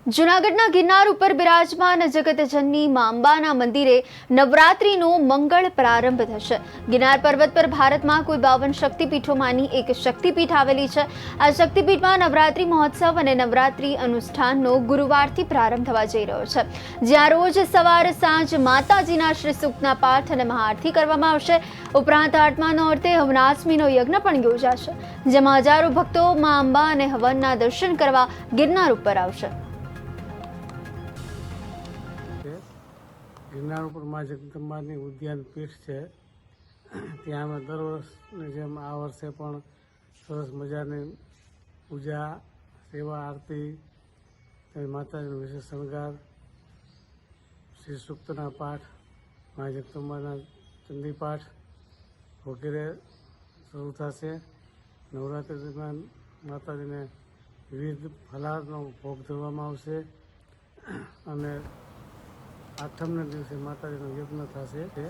જૂનાગઢના ગિરનાર ઉપર બિરાજમાન જગતજનની મા અંબાના મંદિરે નવરાત્રીનો મંગળ પ્રારંભ થશે। ગિરનાર પર્વત પર ભારતમાં કુલ 52 શક્તિપીઠોમાંની એક શક્તિપીઠ આવેલી છે। આ શક્તિપીઠમાં નવરાત્રી મહોત્સવ અને નવરાત્રી અનુષ્ઠાનનો ગુરુવારથી પ્રારંભ થવા જઈ રહ્યો છે, જ્યાં રોજ સવાર સાંજ માતાજીના શ્રી સૂક્તના પાઠ અને મહાઆરતી કરવામાં આવશે। ઉપરાંત 8મા નોરતે હવનાષ્મીનો યજ્ઞ પણ યોજાશે, જેમાં હજારો ભક્તો મા અંબા અને હવનના દર્શન કરવા ગિરનાર ઉપર આવશે। ગિરનાર ઉપર મા જગદંબાની ઉદ્યાન પીઠ છે, ત્યાં અમે દર વર્ષની જેમ આ વર્ષે પણ સરસ મજાની પૂજા, સેવા, આરતી, માતાજીનો વિશેષ શણગાર, શ્રી સૂક્તના પાઠ, મા જગદંબાના ચંડી પાઠ વગેરે શરૂ થશે। નવરાત્રિ દરમિયાન માતાજીને વિવિધ ફલાહારનો ભોગ ધરવામાં આવશે અને આઠમના દિવસે માતાજીનો યજ્ઞ થશે।